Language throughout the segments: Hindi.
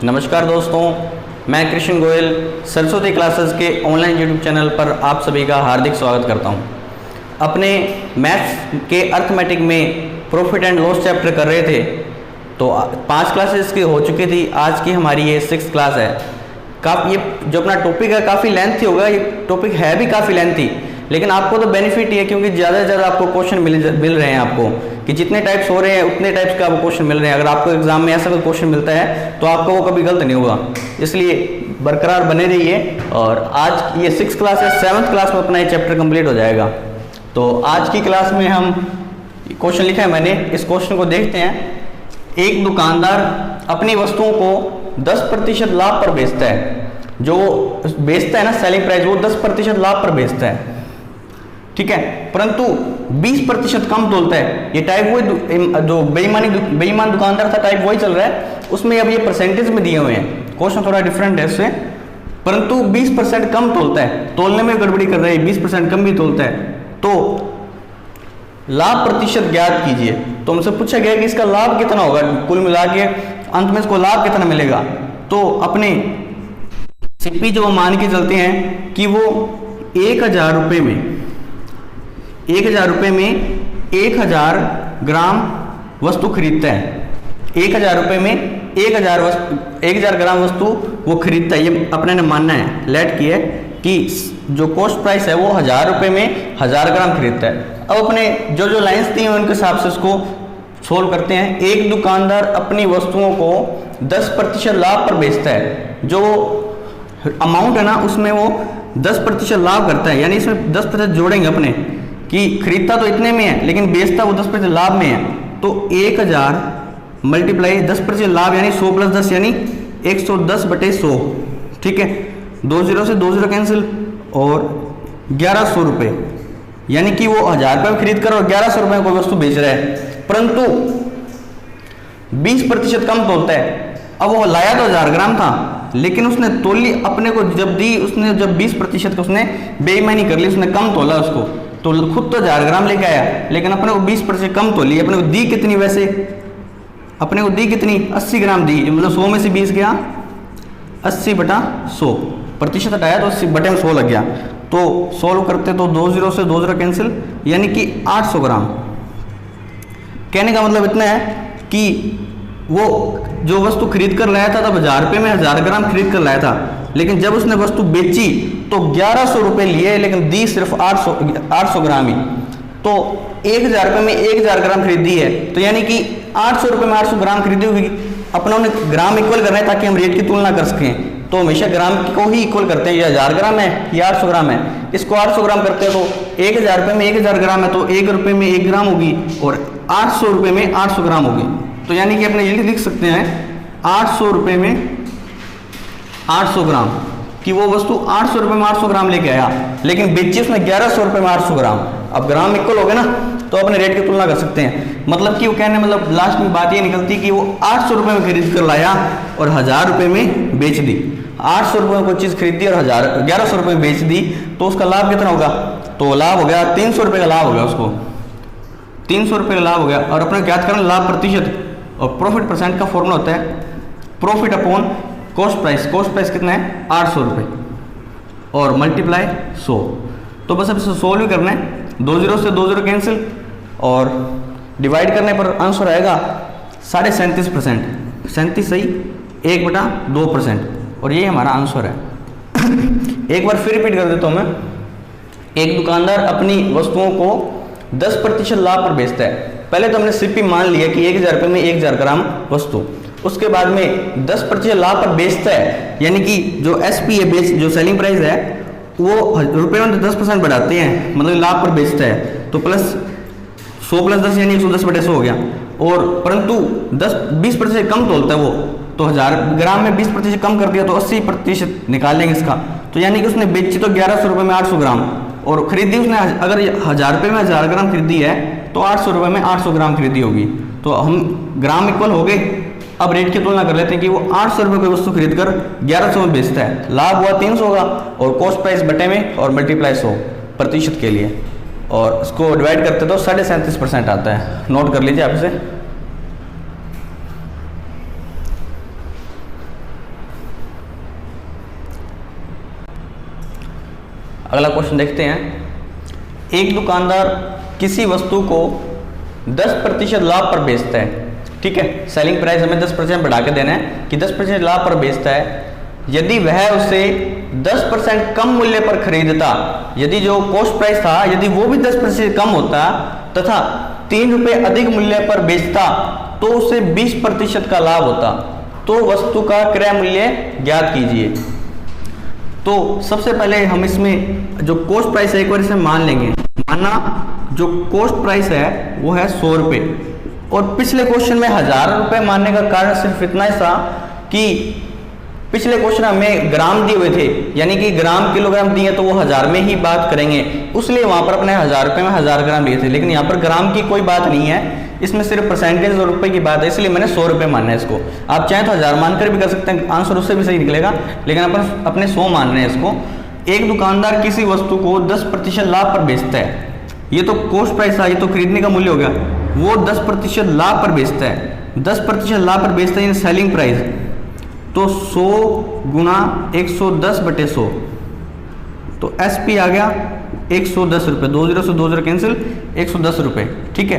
नमस्कार दोस्तों, मैं कृष्ण गोयल सरस्वती क्लासेस के ऑनलाइन यूट्यूब चैनल पर आप सभी का हार्दिक स्वागत करता हूं। अपने मैथ्स के अर्थमेटिक में प्रॉफिट एंड लॉस चैप्टर कर रहे थे, तो 5 क्लासेस की हो चुकी थी। आज की हमारी ये 6th क्लास है। ये जो अपना टॉपिक है काफ़ी लेंथी होगा, ये टॉपिक है भी काफ़ी लेंथी, लेकिन आपको तो बेनिफिट ही है क्योंकि ज़्यादा से ज़्यादा आपको क्वेश्चन मिल रहे हैं। आपको कि जितने टाइप्स हो रहे हैं उतने टाइप्स का आपको क्वेश्चन मिल रहे हैं। अगर आपको एग्जाम में ऐसा कोई क्वेश्चन मिलता है तो आपको वो कभी गलत नहीं होगा, इसलिए बरकरार बने रहिए। और आज ये 6th क्लास है, 7th क्लास में अपना ये चैप्टर कंप्लीट हो जाएगा। तो आज की क्लास में हम क्वेश्चन लिखा है मैंने, इस क्वेश्चन को देखते हैं। एक दुकानदार अपनी वस्तुओं को 10% लाभ पर बेचता है। जो बेचता है ना, सेलिंग प्राइस, वो 10% लाभ पर बेचता है, ठीक है, परंतु 20% कम तोलता है। ये टाइप वही जो बेईमान दुकानदार था, टाइप वही चल रहा है, उसमें अब ये परसेंटेज में दिए हुए हैं। क्वेश्चन थोड़ा डिफरेंट है इससे, परंतु 20% कम तोलता है, तोलने में गड़बड़ी कर रहा है, 20% कम भी तोलता है। तो लाभ प्रतिशत ज्ञात कीजिए। तो हमसे पूछा गया कि इसका लाभ कितना होगा, कुल मिला के अंत में इसको लाभ कितना मिलेगा। तो अपने सीपी जो मान के चलते हैं कि वो 1000 रुपये में 1000 ग्राम वस्तु खरीदता है। 1000 रुपये में 1000 ग्राम वस्तु वो खरीदता है, ये अपने ने मानना है। लेट की है कि जो कॉस्ट प्राइस है वो 1000 रुपये में 1000 ग्राम खरीदता है। अब अपने जो लाइंस दी हैं उनके हिसाब से इसको सोल्व करते हैं। एक दुकानदार अपनी वस्तुओं को 10% लाभ पर बेचता है। जो अमाउंट है ना, उसमें वो 10% लाभ करता है, यानी इसमें 10% जोड़ेंगे अपने कि खरीदता तो इतने में है लेकिन बेचता वो 10% लाभ में है। तो 1000 मल्टीप्लाई 10% लाभ यानी 100 + 10 यानी 110/100, ठीक है। 20 से 20 कैंसिल और 1100 रुपये, यानी कि वो 1000 रुपये में खरीद कर और 1100 रुपये में कोई वस्तु बेच रहा है, परंतु 20% कम तोलता है। अब वो लाया तो 1000 ग्राम था, लेकिन उसने तोली अपने को जब दी, उसने जब 20% उसने बेईमानी कर ली, उसने कम तोला उसको। तो खुद तो 1000 ग्राम लेके आया, लेकिन अपने को 20% कम तोली। अपने को दी कितनी, वैसे अपने को दी कितनी, 80 ग्राम दी, मतलब 100 में से 20 गया, 80/100 प्रतिशत हटाया तो 80/100 लग गया। तो सोल्व करते तो 20 से 20 कैंसिल, यानी कि 800 ग्राम। कहने का मतलब इतना है कि वो जो वस्तु खरीद कर लाया था तब 1000 रुपये में 1000 ग्राम खरीद कर लाया था, लेकिन जब उसने वस्तु बेची तो 1100 रुपये लिए, लेकिन दी सिर्फ 800 ग्राम ही। तो 1000 रुपये में 1000 ग्राम खरीदी है, तो यानी कि 800 रुपये में 800 ग्राम खरीदी होगी। अपना उन्हें ग्राम इक्वल करना है ताकि हम रेट की तुलना कर सकें। तो हमेशा ग्राम को ही इक्वल करते हैं, ये 1000 ग्राम है या 800 ग्राम है। इसको 800 ग्राम करते हैं तो 1000 रुपये में 1000 ग्राम है, तो 1 रुपये में 1 ग्राम होगी और 800 रुपये में 800 ग्राम होगी। तो यानी कि अपने ये लिख सकते हैं 800 रुपये में 800 ग्राम, कि वो वस्तु 800 रुपये में 800 ग्राम लेके आया, लेकिन बेची उसने 1100 रुपये में 800 ग्राम। अब ग्राम इक्वल हो गए ना, तो अपने रेट की तुलना कर सकते हैं। मतलब कि वो कहने मतलब लास्ट में बात ये निकलती कि वो 800 रुपये में खरीद कर लाया और 1000 रुपये में बेच दी। 800 रुपये में कोई चीज़ खरीदी और 1100 रुपये में बेच दी, तो उसका लाभ कितना होगा। तो लाभ हो गया 300 रुपये का लाभ हो गया, उसको 300 रुपये का लाभ हो गया। और अपने ज्ञात करना लाभ प्रतिशत, और प्रॉफिट परसेंट का फॉर्मूला होता है profit upon cost price. Cost price कितना है, 800 रुपये, और मल्टीप्लाई 100। तो बस अब इसे सोल्व ही करना है। 20 से 20 कैंसिल और डिवाइड करने पर आंसर आएगा 37.5%। 37 सही, 1/2%, और ये हमारा आंसर है। एक बार फिर रिपीट कर देता हूँ मैं। एक दुकानदार अपनी वस्तुओं को 10% लाभ पर बेचता है। पहले तो हमने सीपी मान लिया कि 1000 रुपये में 1000 ग्राम वस्तु, उसके बाद में 10% लाभ पर बेचता है, यानी कि जो एसपी है, जो सेलिंग प्राइस है, वो रुपये में 10% बढ़ाते हैं, मतलब लाभ पर बेचता है। तो प्लस 100 + 10 यानी 110/100 हो गया। और परंतु 20% कम तोलता है वो, तो 1000 ग्राम में 20% कम कर दिया तो 80% निकालेंगे इसका। तो यानी कि उसने बेची तो 1100 रुपये में 800 ग्राम, और खरीदी उसने अगर 1000 रुपये में 1000 ग्राम खरीदी है तो 800 रुपये में 800 ग्राम खरीदी होगी। तो हम ग्राम इक्वल हो गए। अब रेट की तुलना कर लेते हैं कि वो 800 रुपये की वस्तु खरीद कर 1100 में बेचता है, लाभ हुआ 300 का, और कॉस्ट प्राइस बटे में और मल्टीप्लाई 100% के लिए, और इसको डिवाइड करते तो 37.5% आता है। नोट कर लीजिए आप इसे। अगला क्वेश्चन देखते हैं। एक दुकानदार किसी वस्तु को 10% लाभ पर बेचता है, ठीक है, सेलिंग प्राइस हमें 10% बढ़ा के देना है कि 10% लाभ पर बेचता है। यदि वह उसे 10% कम मूल्य पर खरीदता, यदि जो कॉस्ट प्राइस था यदि वो भी 10% कम होता तथा 3 रुपये अधिक मूल्य पर बेचता तो उसे 20% का लाभ होता, तो वस्तु का क्रय मूल्य ज्ञात कीजिए। तो सबसे पहले हम इसमें जो कॉस्ट प्राइस है एक बार इसे मान लेंगे। माना जो कॉस्ट प्राइस है वो है 100 रुपये, और पिछले क्वेश्चन में 1000 रुपये मानने का कारण सिर्फ इतना ही था कि पिछले क्वेश्चन हमें ग्राम दिए हुए थे, यानी कि ग्राम किलोग्राम दिए तो वो 1000 में ही बात करेंगे, उसलिए वहां पर अपने 1000 रुपये में 1000 ग्राम लिए थे। लेकिन यहाँ पर ग्राम की कोई बात नहीं है, इसमें सिर्फ परसेंटेज और रुपए की बात है, इसलिए मैंने 100 रुपये मानना है इसको। आप चाहें तो 1000 मानकर भी कर सकते हैं, आंसर उससे भी सही निकलेगा, लेकिन अपन अपने 100 मान रहे हैं इसको। एक दुकानदार किसी वस्तु को 10% लाभ पर बेचता है, ये तो कॉस्ट प्राइस था, ये तो खरीदने का मूल्य हो गया, वो 10% लाभ पर बेचता है, 10% लाभ पर बेचता है, सेलिंग प्राइस। तो 100 गुना 110/100, तो SP आ गया 110 रुपये, 20 से 20 कैंसिल, 110 रुपये, ठीक है।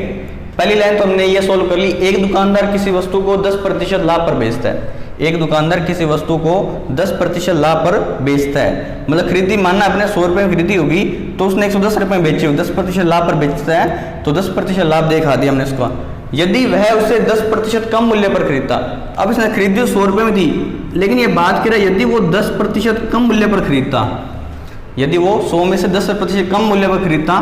पहली लाइन तो हमने ये सोल्व कर ली। एक दुकानदार किसी वस्तु को 10% लाभ पर बेचता है, एक दुकानदार किसी वस्तु को 10% लाभ पर बेचता है, मतलब खरीदी मानना अपने 100 रुपये में खरीदी होगी तो उसने 110 रुपये में बेची होगी, 10% लाभ पर बेचता है तो 10% लाभ दिखा दिया हमने इसको। यदि वह उसे 10% कम मूल्य पर खरीदता, अब इसने खरीदी 100 रुपये में थी, लेकिन ये बात कर रहा है यदि वो 10% कम मूल्य पर खरीदता, यदि वो 100 में से 10% कम मूल्य पर खरीदता,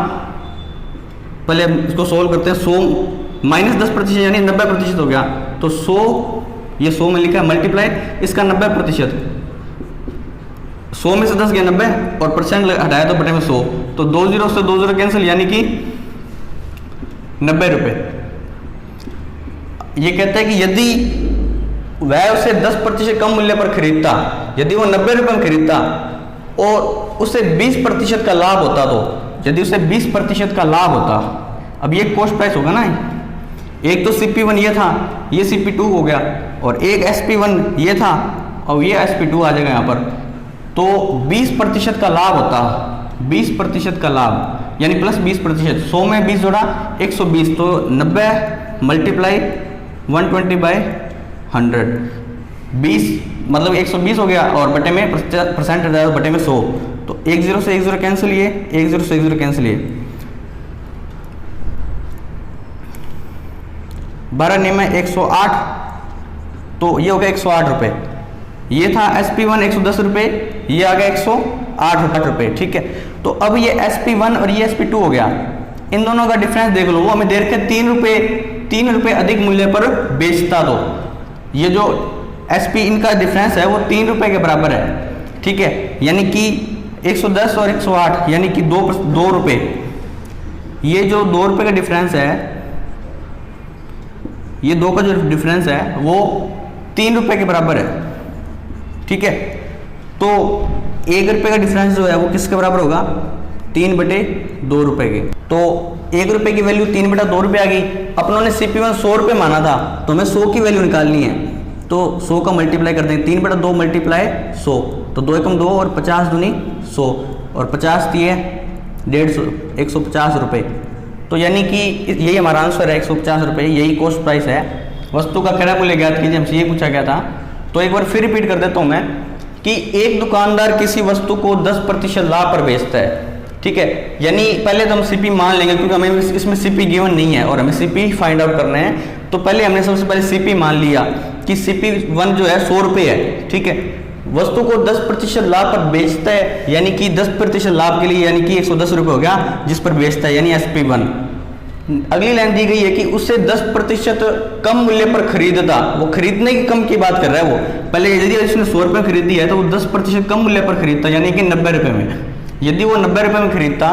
पहले इसको सोल्व करते हैं। 100 माइनस 10% यानी 90% हो गया, तो 100 ये 100 में लिखा है मल्टीप्लाई इसका 90%, 100 में से 10 गया 90 और परसेंट हटाया तो बटे में 100, तो 20 से 20 कैंसिल, यानी कि 90 रुपये। ये कहता है कि यदि वह उसे 10% कम मूल्य पर खरीदता, यदि वो 90 रुपये में खरीदता और उसे 20% का लाभ होता, तो यदि उसे 20% का लाभ होता, अब ये कॉस्ट प्राइस होगा ना, एक तो CP1 ये था, ये CP2 हो गया, और एक SP1 ये था और ये SP2 आ जाएगा यहाँ पर, तो 20% का लाभ होता, 20% का लाभ यानी प्लस 20%, 100 में 20 जोड़ा 120, तो 90 मल्टीप्लाई 120/100, 20 मतलब 120 हो गया, और बटे में परसेंट हटाया बटे में 100, तो 10 से 10 कैंसिल, ये 10 से 10 कैंसिल, ये 12 में 108, तो ये हो गया 108 रुपये। ये था SP1 110 रुपये, ये आ गया 108 रुपये, ठीक है। तो अब ये SP1 और ये SP2 हो गया, इन दोनों का डिफरेंस देख लो, वो हमें दे रखे 3 रुपये अधिक मूल्य पर बेचता, तो ये जो SP इनका डिफरेंस है वो 3 रुपये के बराबर है, ठीक है, यानी कि 110 और 108 यानी कि 2 रुपये, ये जो 2 रुपये का डिफरेंस है, ये 2 का जो डिफरेंस है वो 3 रुपये के बराबर है, ठीक है। तो 1 रुपये का डिफरेंस जो है वो किसके बराबर होगा, 3/2 रुपये के। तो 1 रुपये की वैल्यू 3/2 रुपये आ गई। अपनों ने CP1 100 रुपये माना था, तो हमें 100 की वैल्यू निकालनी है, तो 100 का मल्टीप्लाई कर देंगे, 3/2 मल्टीप्लाई 100, तो 2 एकम 2 और 50 दूनी 100, और 50 दिए 150, 150 रुपये, तो यानी कि यही हमारा आंसर है 150 रुपये, यही कॉस्ट प्राइस है। वस्तु का क्रय मूल्य ज्ञात कीजिए, हमसे ये पूछा गया था। तो एक बार फिर रिपीट कर देता हूँ मैं कि एक दुकानदार किसी वस्तु को 10% लाभ पर बेचता है, ठीक है, यानी पहले तो हम CP मान लेंगे क्योंकि हमें इसमें CP गिवन नहीं है और हमें CP फाइंड आउट करना है। तो पहले हमने सबसे पहले CP मान लिया कि CP1 जो है 100 रुपये है, ठीक है, वस्तु को 10% लाभ पर बेचता है, यानी कि 10% लाभ के लिए यानी कि 110 रुपये हो गया जिस पर बेचता है, यानी SP1। अगली लाइन दी गई है कि उससे 10% कम मूल्य पर खरीदता, वो खरीदने की कम की बात कर रहा है। वो पहले यदि इसने 100 रुपये खरीदी है तो वो 10% कम मूल्य पर खरीदता, यानी कि 90 रुपये में। यदि वो 90 रुपये में खरीदता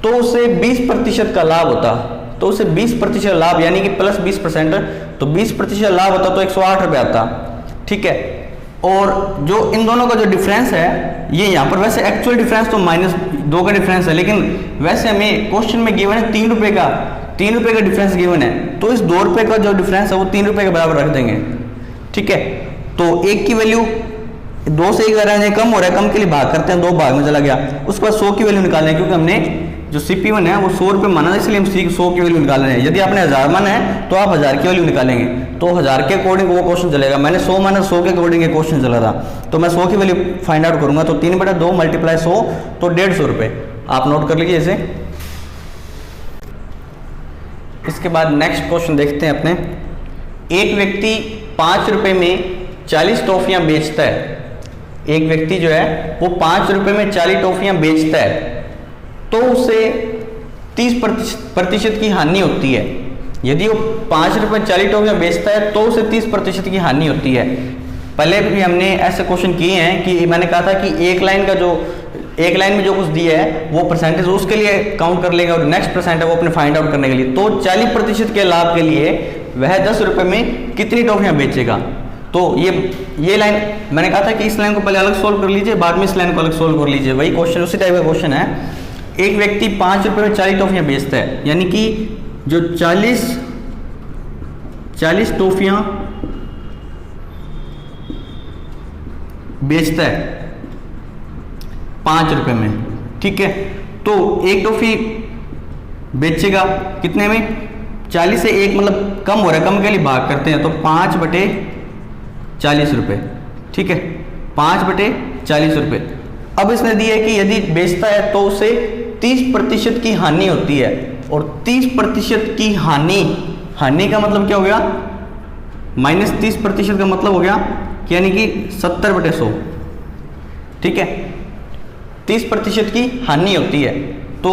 तो उसे 20% का लाभ होता, तो उसे 20% लाभ यानी कि प्लस 20%, तो 20% लाभ होता तो 108 रुपये आता, ठीक है। और जो इन दोनों का जो डिफरेंस है ये यहाँ पर, वैसे एक्चुअल डिफरेंस तो -2 का डिफरेंस है, लेकिन वैसे हमें क्वेश्चन में गिवन है 3 रुपये का, 3 रुपये का डिफरेंस गिवन है, तो इस 2 रुपये का जो डिफरेंस है वो 3 रुपये के बराबर रख देंगे, ठीक है। तो 1 की वैल्यू 2 से 1 ज़्यादा है, कम हो रहा है, कम के लिए भाग करते हैं, 2 भाग में चला गया। उसके बाद 100 की वैल्यू निकालनी है, क्योंकि हमने जो CP1 है वो 100 रुपये माना है, इसलिए हम 100 की वैल्यू निकालना है। यदि आपने 1000 माना है तो आप 1000 की वैल्यू निकालेंगे, तो 1000 के अकॉर्डिंग वो क्वेश्चन चलेगा। मैंने 100 माना, 100 के अकॉर्डिंग ये क्वेश्चन चला था, तो मैं 100 की वैल्यू फाइंड आउट करूंगा। तो 3/2 मल्टीप्लाई 100 तो 150 रुपये, आप नोट कर लीजिए इसे। इसके बाद नेक्स्ट क्वेश्चन देखते हैं अपने। एक व्यक्ति 5 रुपये में 40 टॉफियां बेचता है। एक व्यक्ति जो है वो 5 रुपये में 40 टॉफियां बेचता है, तो उसे 30% की हानि होती है। यदि वो 5 रुपये में 40 टॉफियां बेचता है तो उसे 30% की हानि होती है। पहले भी हमने ऐसे क्वेश्चन किए हैं कि मैंने कहा था कि एक लाइन में जो कुछ दिया है वो परसेंटेज उसके लिए काउंट कर लेंगे, और नेक्स्ट परसेंट है वो अपने फाइंड आउट करने के लिए। तो 40% के लाभ के लिए वह 10 रुपये में कितनी टॉफियां बेचेगा। तो ये लाइन मैंने कहा था कि इस लाइन को पहले अलग सोल्व कर लीजिए, बाद में इस लाइन को अलग सोल्व कर लीजिए। वही क्वेश्चन, उसी टाइप का क्वेश्चन है। एक व्यक्ति 5 रुपये में 40 टॉफियां बेचता है, यानी कि जो 40 टॉफियां बेचता है 5 रुपये में, ठीक है। तो एक टॉफी बेचेगा कितने में, 40 से 1 मतलब कम हो रहा है, कम के लिए भाग करते हैं, तो 5/40 रुपये, ठीक है, 5/40 रुपये। अब इसने दिया है कि यदि बेचता है तो उसे 30% की हानि होती है, और 30% की हानि का मतलब क्या हो गया, -30% का मतलब हो गया कि यानी कि 70/100, ठीक है, 30% की हानि होती है। तो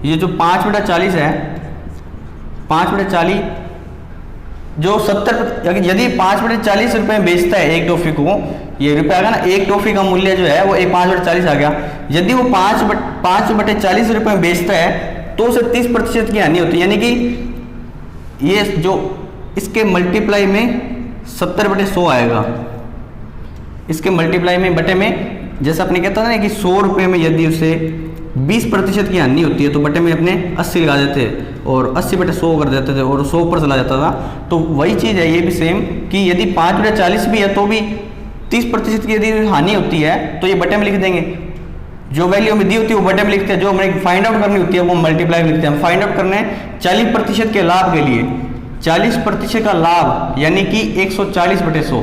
ये जो 5/40 है, 5/40 जो 70, यदि 5/40 रुपये में बेचता है एक टॉफी को, ये रुपये आ गया ना, एक टॉफी का मूल्य जो है वो 5/40 आ गया। यदि वो 5/40 रुपये में बेचता है तो उसे 30% की हानि होती है, यानी कि ये जो इसके मल्टीप्लाई में 70/100 आएगा। इसके मल्टीप्लाई में बटे में, जैसे अपने कहता था ना कि 100 रुपये में यदि उसे 20% की हानि होती है तो बटे में अपने 80 लगा देते और 80/100 कर देते थे और 100 पर चला जाता था। तो वही चीज़ है ये भी सेम, कि यदि 5/40 भी है तो भी 30% की यदि हानि होती है तो ये बटे में लिख देंगे। जो वैल्यू हमें दी होती है वो बटे में लिखते हैं, जो हमें फाइंड आउट करनी होती है वो मल्टीप्लाई में लिखते हैं। हम फाइंड आउट करने 40% के लाभ के लिए 40% का लाभ यानी कि 140/100,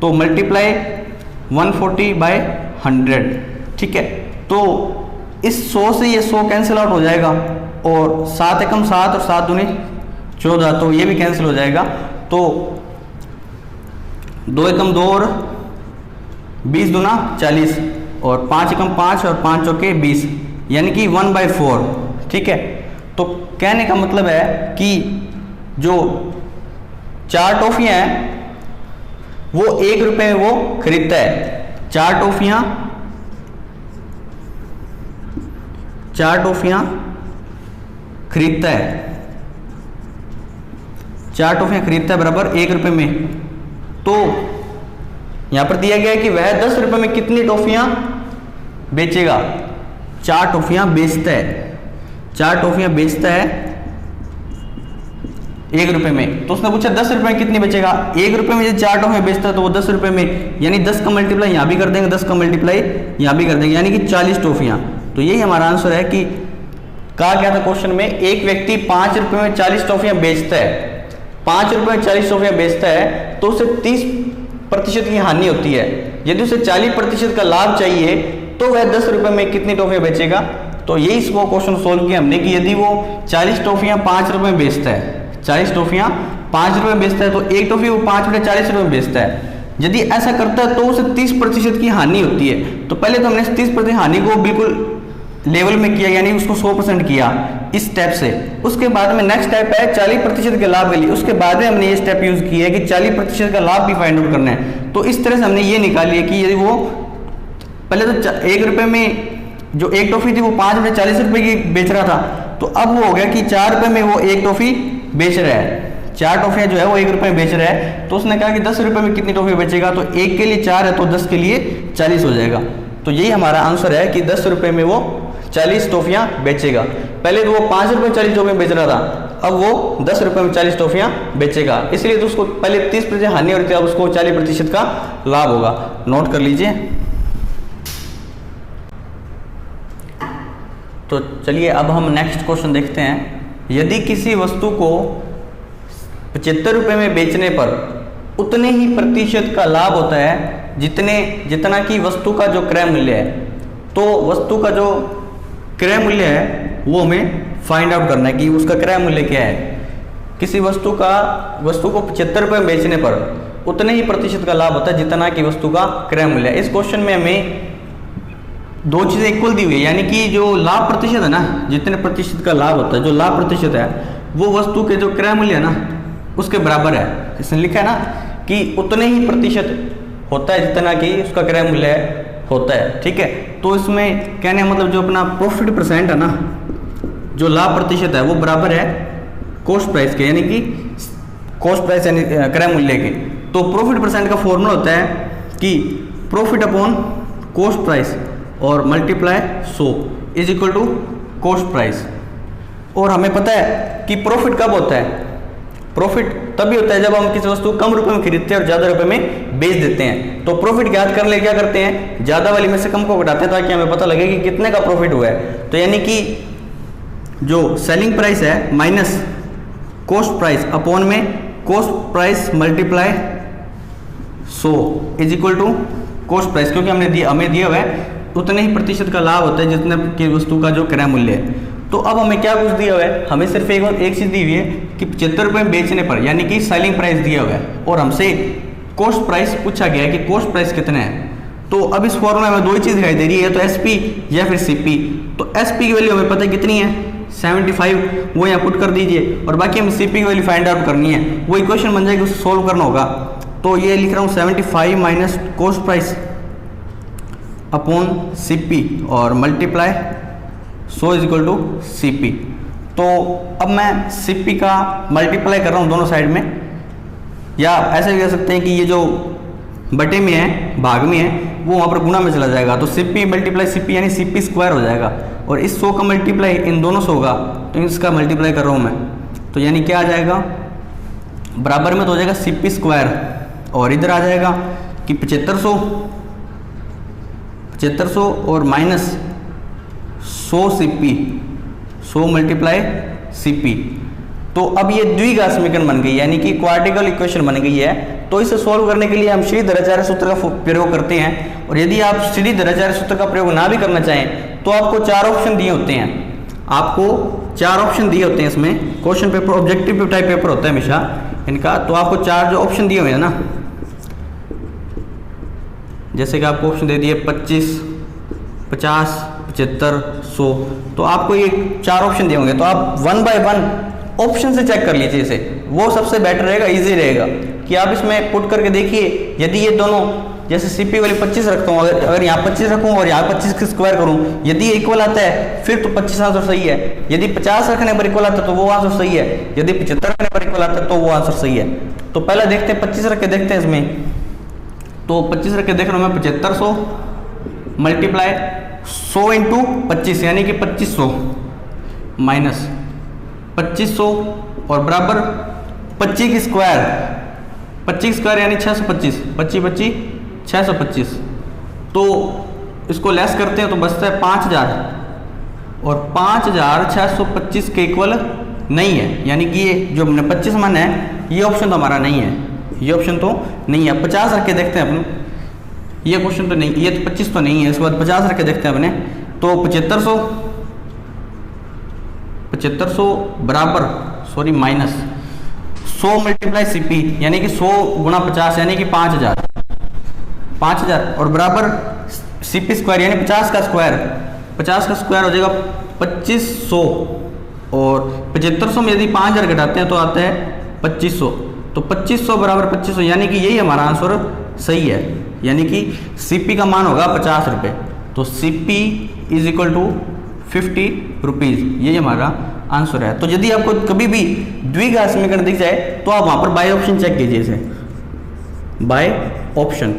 तो मल्टीप्लाई 140/100, ठीक है। तो इस 100 से ये 100 कैंसिल आउट हो जाएगा, और 7 एकम 7 और 7 दूनी 14, तो ये भी कैंसिल हो जाएगा। तो 2 एकम 2 और 20 दूना 40, और 5 एकम 5 और 5 चौके 20, यानी कि 1/4, ठीक है। तो कहने का मतलब है कि जो 4 टॉफियाँ हैं वो 1 रुपये में वो खरीदता है। 4 टॉफियाँ खरीदता है, 4 टॉफियाँ खरीदता है बराबर 1 रुपये में। तो यहां पर दिया गया है कि वह 10 रुपये में कितनी टॉफियां बेचेगा। 4 टॉफियां बेचता है, 4 टॉफियां बेचता है 1 रुपये में। तो उसने पूछा 10 रुपये में कितनी बेचेगा। 1 रुपये में यदि 4 टॉफियां बेचता है तो वो 10 रुपये में, यानी 10 का मल्टीप्लाई यहाँ भी कर देंगे, 10 का मल्टीप्लाई यहाँ भी कर देंगे, यानी कि 40 टॉफियां। तो यही हमारा आंसर है कि कहा गया था क्वेश्चन में, एक व्यक्ति 5 रुपये में 40 टॉफियां बेचता है, 5 रुपये में 40 टॉफियां बेचता है तो उसे 30% की हानि होती है। यदि उसे 40% का लाभ चाहिए तो वह 10 रुपये में कितनी टॉफियां बेचेगा। तो यही वो क्वेश्चन सोल्व किया हमने कि यदि वो 40 टॉफियां 5 रुपये में बेचता है, 40 टॉफियां 5 रुपये में बेचता है तो एक टॉफी वो 5/40 रुपये में बेचता है। यदि ऐसा करता है तो उसे 30% की हानि होती है। तो पहले तो हमने 30% हानि को बिल्कुल लेवल में किया, यानी उसको 100% किया इस स्टेप से। उसके बाद में नेक्स्ट स्टेप है 40% के लाभ के लिए, उसके बाद में हमने ये स्टेप यूज किया है कि 40% का लाभ भी फाइंड आउट करना है। तो इस तरह से हमने ये निकाली है कि यदि वो पहले तो 1 रुपये में जो एक टॉफी थी वो 5/40 रुपये की बेच रहा था, तो अब वो हो गया कि 4 रुपये में वो एक टॉफी बेच रहा है, 4 टॉफियां जो है वो 1 रुपये में बेच रहा है। तो उसने कहा कि 10 रुपये में कितनी टॉफी बेचेगा, तो 1 के लिए 4 है तो 10 के लिए 40 हो जाएगा। तो यही हमारा आंसर है कि 10 रुपये में वो 40 टॉफियां बेचेगा। पहले तो वो 5 रुपये 40 टॉफियां बेच रहा था, अब वो 10 रुपये में 40 टॉफियां बेचेगा, इसलिए तो उसको पहले 30% हानि हो रही थी, अब उसको 40% का लाभ होगा। नोट कर लीजिए। तो चलिए अब हम नेक्स्ट क्वेश्चन देखते हैं। यदि किसी वस्तु को 75 रुपये में बेचने पर उतने ही प्रतिशत का लाभ होता है जितना कि वस्तु का जो क्रय मूल्य है, तो वस्तु का जो क्रय मूल्य है वो हमें फाइंड आउट करना है कि उसका क्रय मूल्य क्या है। किसी वस्तु को 75 रुपये में बेचने पर उतने ही प्रतिशत का लाभ होता है जितना कि वस्तु का क्रय मूल्य है। इस क्वेश्चन में हमें दो चीज़ें इक्वल दी हुई है, यानी कि जो लाभ प्रतिशत है ना, जितने प्रतिशत का लाभ होता है, जो लाभ प्रतिशत है वो वस्तु के जो क्रय मूल्य है ना उसके बराबर है। इसने लिखा है ना कि उतने ही प्रतिशत होता है जितना कि उसका क्रय मूल्य होता है, ठीक है। तो इसमें कहने मतलब जो अपना प्रॉफिट परसेंट है ना, जो लाभ प्रतिशत है वो बराबर है कॉस्ट प्राइस के, यानी कि कॉस्ट प्राइस यानी क्रय मूल्य के। तो प्रॉफिट परसेंट का फॉर्मूला होता है कि प्रॉफिट अपॉन कॉस्ट प्राइस और multiply 100 is equal to cost price. और हमें पता है कि प्रॉफिट कब होता है, प्रॉफिट तभी होता है जब हम किसी वस्तु कम रुपए में खरीदते हैं और ज़्यादा रुपए में बेच देते हैं। तो प्रॉफिट ज्ञात करने क्या करते हैं, ज़्यादा वाली में से कम को घटाते हैं ताकि हमें पता लगे कि कितने का प्रॉफिट हुआ है। तो यानी कि जो सेलिंग प्राइस है माइनस कॉस्ट प्राइस अपॉन में cost price multiply 100 is equal to cost price, क्योंकि हमें दिया हुआ है उतने ही प्रतिशत का लाभ होता है जितने की वस्तु का जो क्रय मूल्य है। तो अब हमें क्या कुछ दिया हुआ है, हमें सिर्फ एक चीज़ दी हुई है कि 75 रुपये में बेचने पर, यानी कि सेलिंग प्राइस दिया हुआ है और हमसे कॉस्ट प्राइस पूछा गया है कि कॉस्ट प्राइस कितने हैं। तो अब इस फॉर्मूला में दो ही चीज़ दिखाई दे रही है, तो एसपी या फिर सीपी। तो एसपी की वैल्यू हमें पता है कितनी है 75, वो यहाँ पुट कर दीजिए, और बाकी हमें सीपी की वैल्यू फाइंड आउट करनी है। वो इक्वेशन बन जाएगी, उसे सोल्व करना होगा। तो ये लिख रहा हूँ 75 minus cost price upon CP और multiply 100 is equal to CP. तो अब मैं सीपी का मल्टीप्लाई कर रहा हूँ दोनों साइड में, या ऐसे भी कह सकते हैं कि ये जो बटे में है, भाग में है, वो वहाँ पर गुणा में चला जाएगा। तो सीपी मल्टीप्लाई सीपी यानी सीपी स्क्वायर हो जाएगा, और इस 100 का मल्टीप्लाई इन दोनों से होगा, तो इसका मल्टीप्लाई कर रहा हूँ मैं। तो यानी क्या आ जाएगा, बराबर में तो हो जाएगा सीपी स्क्वायर, और इधर आ जाएगा कि 7500 और माइनस 100 सीपी, 100 मल्टीप्लाई सीपी। तो अब ये द्विघात समीकरण बन गई, यानी कि क्वाड्रेटिकल इक्वेशन बन गई है। तो इसे सॉल्व करने के लिए हम श्रीधराचार्य सूत्र का प्रयोग करते हैं, और यदि आप श्रीधराचार्य सूत्र का प्रयोग ना भी करना चाहें तो आपको 4 ऑप्शन दिए होते हैं। आपको 4 ऑप्शन दिए होते हैं इसमें, question paper objective type paper होता है हमेशा इनका। तो आपको 4 जो ऑप्शन दिए हुए हैं ना, जैसे कि आपको ऑप्शन दे दिए 25, 50, 75, 100, तो आपको ये 4 ऑप्शन दिए होंगे। तो आप 1 बाय 1 ऑप्शन से चेक कर लीजिए इसे, वो सबसे बेटर रहेगा, इजी रहेगा कि आप इसमें पुट करके देखिए। यदि ये दोनों, जैसे सीपी वाली 25 रखता हूँ, अगर यहाँ 25 रखूँ और यहाँ 25 की स्क्वायर करूँ, यदि ये इक्वल आता है फिर तो 25 आंसर सही है। यदि 50 रखने पर इक्वल आता है तो वो आंसर सही है, यदि 75 रखने पर इक्वल आता है तो वो आंसर सही है। तो पहले देखते हैं 25 रख के देखते हैं इसमें। तो 25 रख के देख रहा हूँ मैं, 7500 मल्टीप्लाई 100 इंटू 25 यानी कि 2500 माइनस 2500 और बराबर 25 की स्क्वायर, 25 स्क्वायर यानी 625, 25 25 625। तो इसको लेस करते हैं तो बचता है 5000, और 5625 के इक्वल नहीं है, यानी कि ये जो हमने 25 माना है ये ऑप्शन तो हमारा नहीं है, ये ऑप्शन तो नहीं है। 50 रख के देखते हैं अपन, ये क्वेश्चन तो नहीं, ये तो 25 तो नहीं है। इसके बाद 50 रख के देखते हैं अपने, तो 7500 बराबर सॉरी माइनस 100 मल्टीप्लाई सीपी यानी कि 100 गुणा 50 यानी कि 5000 और बराबर सीपी स्क्वायर यानी 50 का स्क्वायर, 50 का स्क्वायर हो जाएगा 2500, और 7500 में यदि 5000 घटाते हैं तो आता है 2500। तो 2500 बराबर 2500 यानी कि यही हमारा आंसर सही है, यानी कि सीपी का मान होगा 50 रुपये। तो CP is equal to 50 rupees, यही हमारा आंसर है। तो यदि आपको कभी भी द्विघात समीकरण दिख जाए तो आप वहाँ पर बाय ऑप्शन चेक कीजिए, इसे बाय ऑप्शन,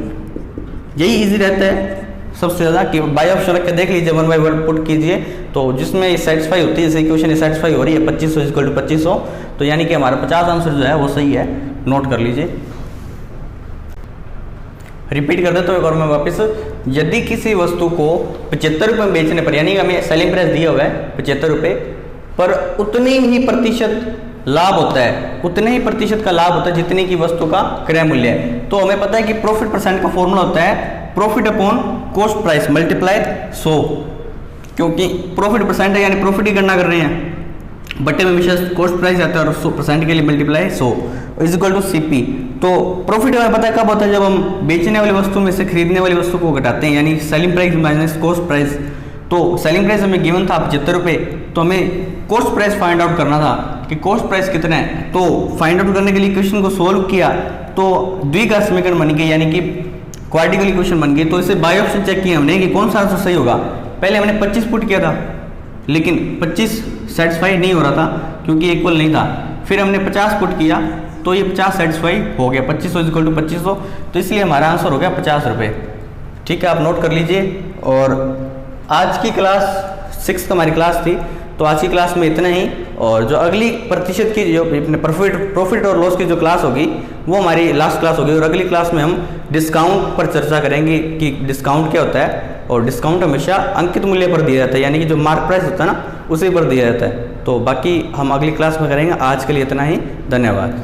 यही इजी रहता है। सबसे ज़्यादा, कि बाई ऑप्शन रख के देख लीजिए, 1/1 पुट कीजिए, तो जिसमें सेटिस्फाई होती है, जैसे इक्वेशन सेटिस्फाई हो रही है 2500 इक्वल टू 2500, तो यानी कि हमारा 50 आंसर जो है वो सही है, नोट कर लीजिए। रिपीट कर देता हूँ एक और मैं वापस, यदि किसी वस्तु को 75 रुपये में बेचने पर, यानी कि हमें सेलिंग प्राइस दिया हुआ है 75 रुपये, पर उतने ही प्रतिशत लाभ होता है, उतने ही प्रतिशत का लाभ होता है जितने की वस्तु का क्रय मूल्य है, तो हमें पता है कि प्रॉफिट परसेंट का फॉर्मूला होता है profit upon cost price multiply 100, क्योंकि प्रॉफिट परसेंट है यानी प्रॉफिट की गणना कर रहे हैं, बटे में विशेष कॉस्ट प्राइस आता है और 100% के लिए multiply 100 is equal to CP। तो प्रॉफिट हमें पता है कब होता है, जब हम बेचने वाली वस्तु में से खरीदने वाली वस्तु को घटाते हैं, यानी selling price minus cost price. तो सेलिंग प्राइस हमें गिवन था 75 रुपये, तो हमें कॉस्ट प्राइस फाइंड आउट करना था कि कॉस्ट प्राइस कितना है। तो फाइंड आउट करने के लिए इक्वेशन को सोल्व किया तो द्विघात समीकरण बन गई, यानी कि क्वाड्रेटिकल इक्वेशन बन गई। तो इसे बाय ऑप्शन चेक किया हमने कि कौन सा आंसर सही होगा। पहले हमने 25 पुट किया था, लेकिन 25 सेटिस्फाई नहीं हो रहा था क्योंकि इक्वल नहीं था। फिर हमने 50 पुट किया तो ये 50 सेटिस्फाई हो गया, 2500 इक्वल टू 2500, तो इसलिए हमारा आंसर हो गया 50 रुपये। ठीक है, आप नोट कर लीजिए। और आज की क्लास 6 हमारी क्लास थी, तो आज की क्लास में इतना ही। और जो अगली प्रतिशत की जो प्रॉफिट और लॉस की जो क्लास होगी वो हमारी लास्ट क्लास होगी, और अगली क्लास में हम डिस्काउंट पर चर्चा करेंगे कि डिस्काउंट क्या होता है। और डिस्काउंट हमेशा अंकित मूल्य पर दिया जाता है, यानी कि जो मार्क प्राइस होता है ना उसी पर दिया जाता है। तो बाकी हम अगली क्लास में करेंगे। आज के लिए इतना ही, धन्यवाद।